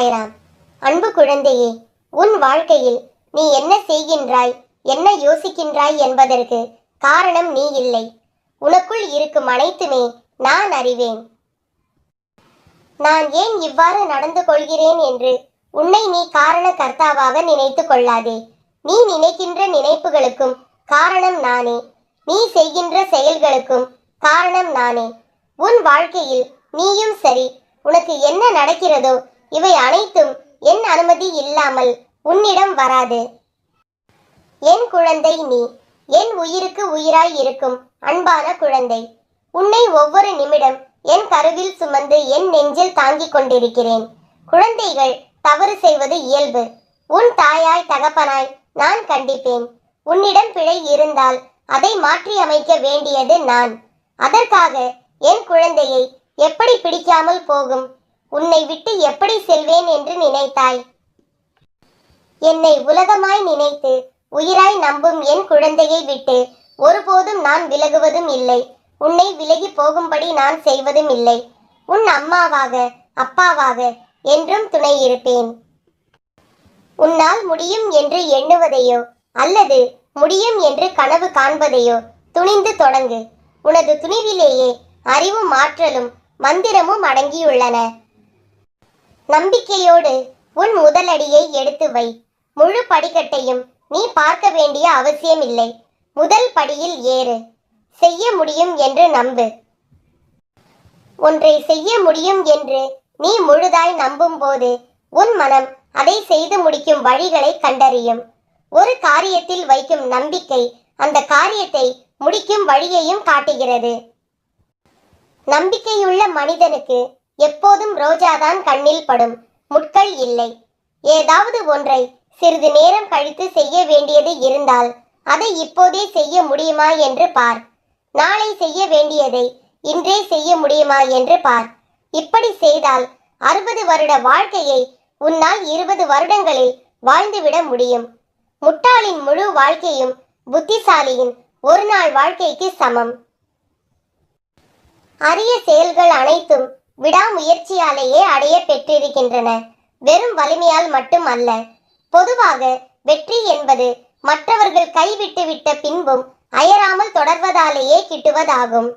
சாய்ராம். அன்பு குழந்தையே, உன் வாழ்க்கையில் நீ என்ன செய்கின்றாய், என்ன யோசிக்கின்றாய் என்பதற்கு காரணம் நீ இல்லை. உனக்குள் இருக்கும் அனைத்துமே நான் அறிவேன். நான் ஏன் இவ்வாறு நடந்து கொள்கிறேன் என்று உன்னை நீ காரண கர்த்தாவாக நினைத்து கொள்ளாதே. நீ நினைக்கின்ற நினைப்புகளுக்கும் காரணம் நானே. நீ செய்கின்ற செயல்களுக்கும் காரணம் நானே. உன் வாழ்க்கையில் நீயும் சரி, உனக்கு என்ன நடக்கிறதோ இவை அனைத்தும் என் அனுமதி இல்லாமல் உன்னிடம் வராது. என் குழந்தை நீ, என் உயிருக்கு உயிராய் இருக்கும் அன்பான குழந்தை. உன்னை ஒவ்வொரு நிமிடம் என் கருவில் சுமந்து என் நெஞ்சில் தாங்கிக் கொண்டிருக்கிறேன். குழந்தைகள் தவறு செய்வது இயல்பு. உன் தாயாய் தகப்பனாய் நான் கண்டிப்பேன். உன்னிடம் பிழை இருந்தால் அதை மாற்றி அமைக்க வேண்டியது நான். அதற்காக என் குழந்தையை எப்படி பிடிக்காமல் போகும்? உன்னை விட்டு எப்படி செல்வேன் என்று நினைத்தாய்? என்னை உலகமாய் நினைத்து உயிராய் நம்பும் என் குழந்தையை விட்டு ஒருபோதும் நான் விலகுவதும் இல்லை. உன்னை விலகி போகும்படி நான் செய்வதும் இல்லை. உன் அம்மாவாக அப்பாவாக என்றும் துணை இருப்பேன். உன்னால் முடியும் என்று எண்ணுவதையோ அல்லது முடியும் என்று கனவு காண்பதையோ துணிந்து தொடங்கு. உனது துணிவிலேயே அறிவும் ஆற்றலும் மந்திரமும் அடங்கியுள்ளன. நம்பிக்கையோடு உன் முதலடியை எடுத்து வை. முழு படிக்கட்டையும் நீ பார்க்க வேண்டிய அவசியமில்லை. முதல் படியில் ஏறு. செய்ய முடியும் என்று நம்பு. ஒன்றை செய்ய முடியும் என்று நீ முழுதாய் நம்பும் போது உன் மனம் அதை செய்து முடிக்கும் வழிகளை கண்டறியும். ஒரு காரியத்தில் வைக்கும் நம்பிக்கை அந்த காரியத்தை முடிக்கும் வழியையும் காட்டுகிறது. நம்பிக்கையுள்ள மனிதனுக்கு எப்போதும் ரோஜாதான் கண்ணில் படும், முட்கள் இல்லை. ஏதாவது ஒன்றை சிறிது நேரம் கழித்து செய்ய வேண்டியது இருந்தால் அதை இப்போதே செய்ய முடியுமா என்று பார். நாளை செய்ய வேண்டியதை இன்றே செய்ய முடியுமா என்று பார். இப்படி செய்தால் 60 வருட வாழ்க்கையை உன்னால் 20 வருடங்களில் வாழ்ந்துவிட முடியும். முட்டாளின் முழு வாழ்க்கையும் புத்திசாலியின் ஒரு நாள் வாழ்க்கைக்கு சமம். அரிய செயல்கள் அனைத்தும் விடாமுயற்சியாலேயே அடைய பெற்றிருக்கின்றன, வெறும் வலிமையால் மட்டும் அல்ல. பொதுவாக வெற்றி என்பது மற்றவர்கள் கைவிட்டு விட்ட பின்பும் அயராமல் தொடர்வதாலேயே கிட்டுவதாகும்.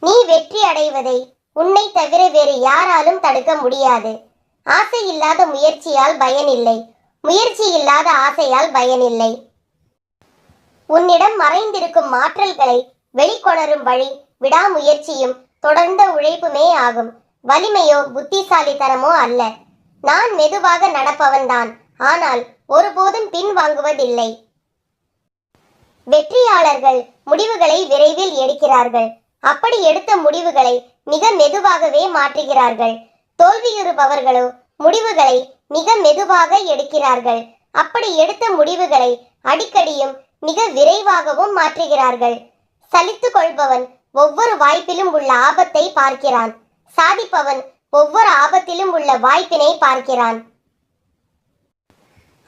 நீ வெற்றி அடைவதை உன்னை தவிர வேறு யாராலும் தடுக்க முடியாது. ஆசை இல்லாத முயற்சியால் பயனில்லை, முயற்சி இல்லாத ஆசையால் பயனில்லை. உன்னிடம் மறைந்திருக்கும் ஆற்றல்களை வெளிக்கொணரும் வழி விடாமுயற்சியும் தொடர்ந்த உழைப்புமே ஆகும். வலிமையோ புத்திசாலித்தனமோ அல்ல. நான் மெதுவாக நடப்பவன்தான், ஆனால் ஒருபோதும் பின்வாங்குவதில்லை. வெற்றியாளர்கள் முடிவுகளை விரைவில் எடுக்கிறார்கள். அப்படி எடுத்த முடிவுகளை மிக மெதுவாகவே மாற்றுகிறார்கள். தோல்வியுறுபவர்களோ முடிவுகளை மிக மெதுவாக எடுக்கிறார்கள். அப்படி எடுத்த முடிவுகளை அடிக்கடியும் மிக விரைவாகவும் மாற்றுகிறார்கள். சலித்து கொள்பவன் ஒவ்வொரு வாய்ப்பிலும் உள்ள ஆபத்தை பார்க்கிறான். சாதிப்பவன் ஒவ்வொரு ஆபத்திலும் உள்ள வாய்ப்பினை பார்க்கிறான்.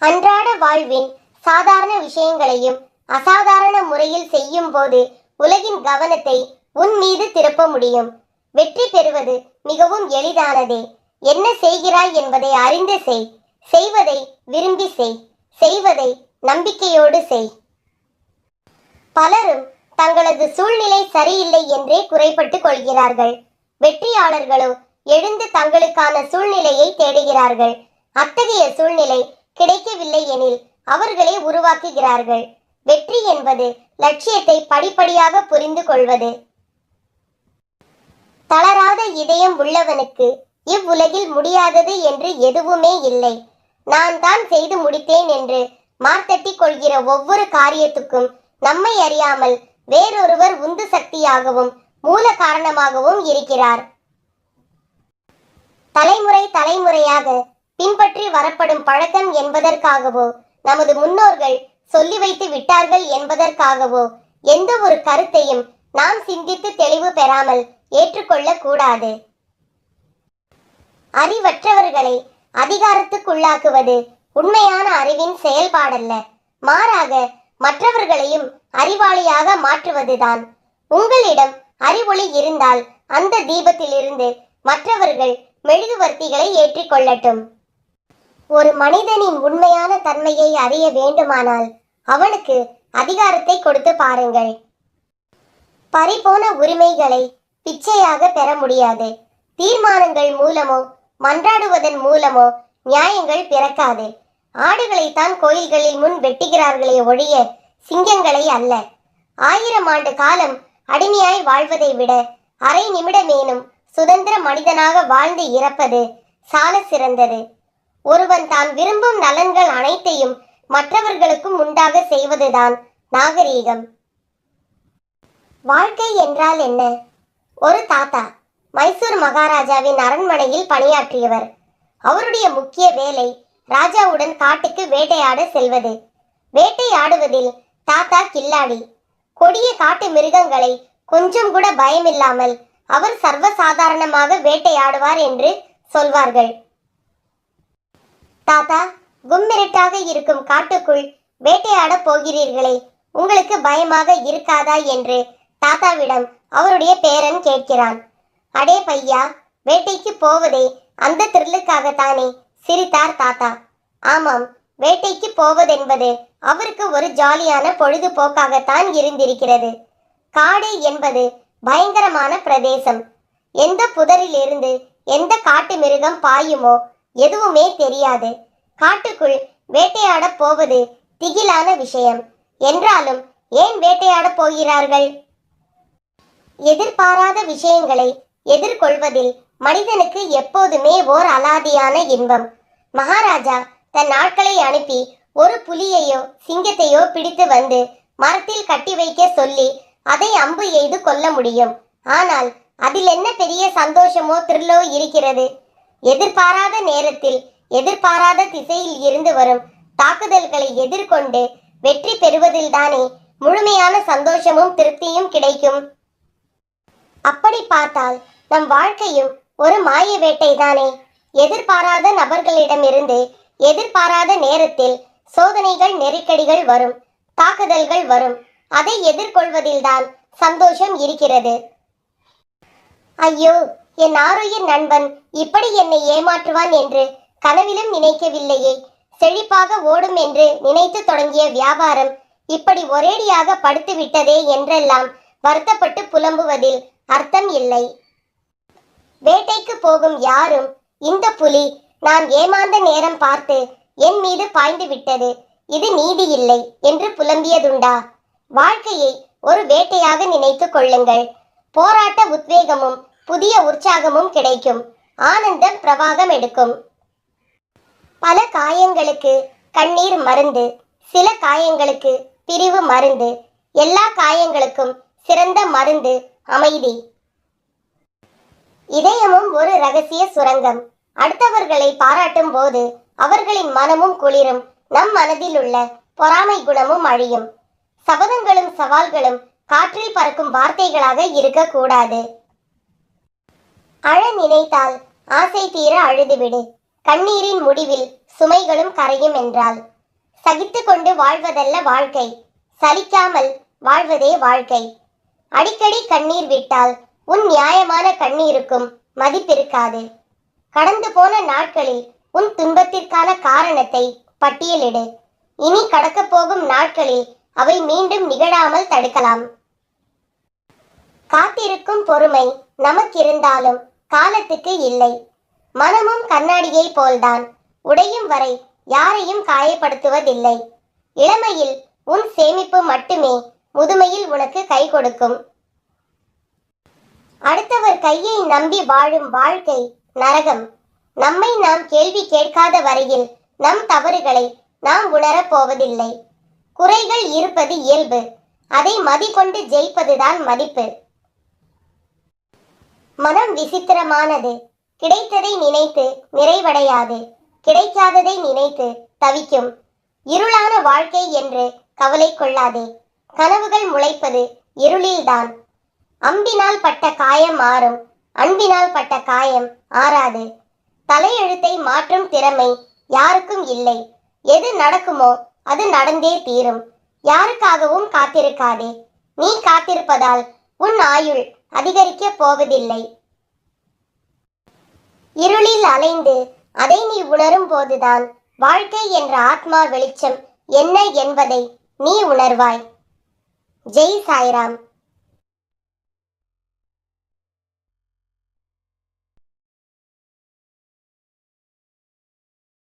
அன்றாட வாழ்வின் சாதாரண விஷயங்களையும் அசாதாரண முறையில் செய்யும் போது உலகின் கவனத்தை உன் மீது திருப்ப முடியும். வெற்றி பெறுவது மிகவும் எளிதானதே. என்ன செய்கிறாய் என்பதை அறிந்து செய். செய்வதை விரும்பி செய். செய்வதை நம்பிக்கையோடு செய். பலரும் தங்களது சூழ்நிலை சரியில்லை என்றே குறைபட்டு கொள்கிறார்கள். வெற்றியாளர்களோ எழுந்து தங்களுக்கான சூழ்நிலையை தேடுகிறார்கள். அத்தகைய சூழ்நிலை கிடைக்கவில்லை எனில் அவர்களே உருவாக்குகிறார்கள். வெற்றி என்பது லட்சியத்தை படிப்படியாக புரிந்து கொள்வது. தளராத இதயம் உள்ளவனுக்கு இவ்வுலகில் முடியாதது என்று எதுவுமே இல்லை. நான் தான் செய்து முடித்தேன் என்று மார்த்தட்டி கொள்கிற ஒவ்வொரு காரியத்துக்கும் நம்மை அறியாமல் வேறொருவர் உந்து சக்தியாகவும் மூல காரணமாகவும் இருக்கிறார். தலைமுறை தலைமுறையாக பின்பற்றி வரப்படும் பழக்கம் என்பதற்காகவோ நமது முன்னோர்கள் சொல்லி வைத்து விட்டார்கள் என்பதற்காகவோ எந்த ஒரு கருத்தையும் நாம் சிந்தித்து தெளிவு பெறாமல் ஏற்றுக்கொள்ள கூடாது. அறிவற்றவர்களை அதிகாரத்துக்குள்ளாக்குவது உண்மையான அறிவின் செயல்பாடல்ல, மாறாக மற்றவர்களையும் அறிவாளியாக மாற்றுவதுதான். உங்களிடம் அறிவொளி இருந்தால் அந்த தீபத்திலிருந்து மற்றவர்கள் மெழுகுவர்த்திகளை ஏற்றிக்கொள்ளட்டும். ஒரு மனிதனின் உண்மையான தன்மையை அறிய வேண்டுமானால் அவனுக்கு அதிகாரத்தை கொடுத்து பாருங்கள். பறிபோன உரிமைகளை பிச்சையாக பெற முடியாது. தீர்மானங்கள் மூலமோ மன்றாடுவதன் மூலமோ நியாயங்கள் பிறக்காது. ஆடுகளைத்தான் கோயில்களில் முன் வெட்டுகிறார்களே ஒழிய சிங்கங்களை அல்ல. 1000 ஆண்டு காலம் அடிமையாய் வாழ்வதை விட அரை நிமிடமேனும் சுதந்திர மனிதனாக வாழ்ந்து இறப்பது சால சிறந்தது. ஒருவன் தான் விரும்பும் நலன்கள் அனைத்தையும் மற்றவர்களுக்கும் உண்டாக செய்வதுதான் நாகரீகம். வாழ்க்கை என்றால் என்ன? ஒரு தாத்தா மைசூர் மகாராஜாவின் அரண்மனையில் பணியாற்றியவர். அவருடைய முக்கிய வேலை ராஜாவுடன் காட்டுக்கு வேட்டையாட செல்வது. வேட்டையாடுவதில் தாத்தா கில்லாடி. கொடிய காட்டு மிருகங்களை கொஞ்சம் கூட பயமில்லாமல் அவர் சர்வசாதாரணமாக வேட்டையாடுவார் என்று சொல்வார்கள். தாத்தா, கும்மிருட்டாக இருக்கும் காட்டுக்குள் வேட்டையாட போகிறீர்களே, உங்களுக்கு பயமாக இருக்காதா என்று தாத்தாவிடம் அவருடைய பேரன் கேட்கிறான். அடே பையா, வேட்டைக்கு போவதே அந்த த்ரில்லுக்காகத்தானே, சிரித்தார் தாத்தா. ஆமாம், வேட்டைக்கு போவதென்பது அவருக்கு ஒரு ஜாலியான பொழுதுபோக்காகத்தான் இருந்திருக்கிறது. காடு என்பது பயங்கரமான பிரதேசம். எந்த புதரிலிருந்து எந்த காட்டு மிருகம் பாயுமோ எதுவுமே தெரியாது. காட்டுக்குள் வேட்டையாட போவது திகிலான விஷயம். என்றாலும் ஏன் வேட்டையாட போகிறார்கள்? எதிர்பாராத விஷயங்களை எதிர்கொள்வதில் மனிதனுக்கு எப்போதுமே ஓர் அலாதியான இன்பம். மகாராஜா தன் ஆட்களை அனுப்பி ஒரு புலியையோ சிங்கத்தையோ பிடித்து வந்து மரத்தில் கட்டி வைக்க சொல்லி அதை அம்பு எய்து கொள்ள முடியும். ஆனால் அதில் என்ன பெரிய சந்தோஷமோ த்ரில்லோ இருக்கிறது? எதிர்பாராத நேரத்தில் எதிர்பாராத திசையில் இருந்து வரும் தாக்குதல்களை எதிர்கொண்டு வெற்றி பெறுவதில்தானே முழுமையான சந்தோஷமும் திருப்தியும் கிடைக்கும். அப்படி பார்த்தால் நம் வாழ்க்கையும் ஒரு மாய வேட்டைதானே. எதிர்பாராத நபர்களிடமிருந்து எதிர்பாராத நேரத்தில் சோதனைகள், நெருக்கடிகள் வரும், தாக்குதல்கள் வரும். அதை எதிர்கொள்வதில்தான் சந்தோஷம் இருக்கிறது. ஐயோ, என் ஆருயிர் நண்பன் இப்படி என்னை ஏமாற்றுவான் என்று கனவிலும் நினைக்கவில்லையே. செழிப்பாக ஓடும் என்று நினைத்து தொடங்கிய வியாபாரம் இப்படி ஒரேடியாக படுத்து விட்டதே என்றெல்லாம் வருத்தப்பட்டு புலம்புவதில் அர்த்தம் இல்லை. வேட்டைக்கு போகும் யாரும் இந்த புலி நான் ஏமாந்த நேரம் பார்த்து என் மீது பாய்ந்து விட்டது, இது நீதி இல்லை என்று புலம்பியதுண்டா? வாழ்க்கையை ஒரு வேட்டையாக நினைத்து கொள்ளுங்கள். போராட்ட உத்வேகமும் புதிய உற்சாகமும் கிடைக்கும். ஆனந்தம் பிரவாகம் எடுக்கும். பல காயங்களுக்கு கண்ணீர் மருந்து, சில காயங்களுக்கு பிரிவு மருந்து, எல்லா காயங்களுக்கும் சிறந்த மருந்து அமைதி. இதயமும் ஒரு ரகசிய சுரங்கம். அடுத்தவர்களை பாராட்டும் போது அவர்களின் மனமும் குளிரும், நம் மனதில் உள்ள பொறாமை குணமும் அழியும். சபதங்களும் சவால்களும் காற்றில் பறக்கும் வார்த்தைகளாக இருக்கக்கூடாது. அழ நினைத்தால் ஆசை தீர அழுதுவிடு. கண்ணீரின் முடிவில் சுமைகளும் கரையும் என்றால் சகித்து கொண்டு வாழ்வதல்ல வாழ்க்கை, சலிக்காமல் வாழ்வதே வாழ்க்கை. அடிக்கடி கண்ணீர் விட்டால் உன் நியாயமான கண்ணீருக்கும் மதிப்பிருக்காது. கடந்து போன நாட்களில் உன் துன்பத்திற்கான காரணத்தை பட்டியலிடு. இனி கடக்க போகும் நாட்களில் அவை மீண்டும் நிகழாமல் தடுக்கலாம். காத்திருக்கும் பொறுமை நமக்கிருந்தாலும் காலத்துக்கு இல்லை. மனமும் கண்ணாடியை போல்தான், உடையும் வரை யாரையும் காயப்படுத்துவதில்லை. இளமையில் உன் சேமிப்பு மட்டுமே முதுமையில் உனக்கு கை கொடுக்கும். அடுத்தவர் கையை நம்பி வாழும் வாழ்க்கை நரகம். நம்மை நாம் கேள்வி கேட்காத வரையில் நம் தவறுகளை நாம் உணரப் போவதில்லை. குறைகள் இருப்பது இயல்பு, அதை மதிக்கொண்டு ஜெயிப்பதுதான் மதிப்பு. மனம் விசித்திரமானது. கிடைத்ததை நினைத்து நிறைவடையாது, கிடைக்காததை நினைத்து தவிக்கும். இருளான வாழ்க்கை என்று கவலை கொள்ளாதே. கனவுகள் முளைப்பது இருளில்தான். அம்பினால் பட்ட காயம் ஆறும், அன்பினால் பட்ட காயம் ஆறாது. தலையெழுத்தை மாற்றும் திறமை யாருக்கும் இல்லை. எது நடக்குமோ அது நடந்தே தீரும். யாருக்காகவும் காத்திருக்காதே. நீ காத்திருப்பதால் உன் ஆயுள் அதிகரிக்க போவதில்லை. இருளில் அலைந்து அதை நீ உணரும் போதுதான் வாழ்க்கை என்ற ஆத்மா வெளிச்சம் என்ன என்பதை நீ உணர்வாய். ஜெய் சாய்ராம்.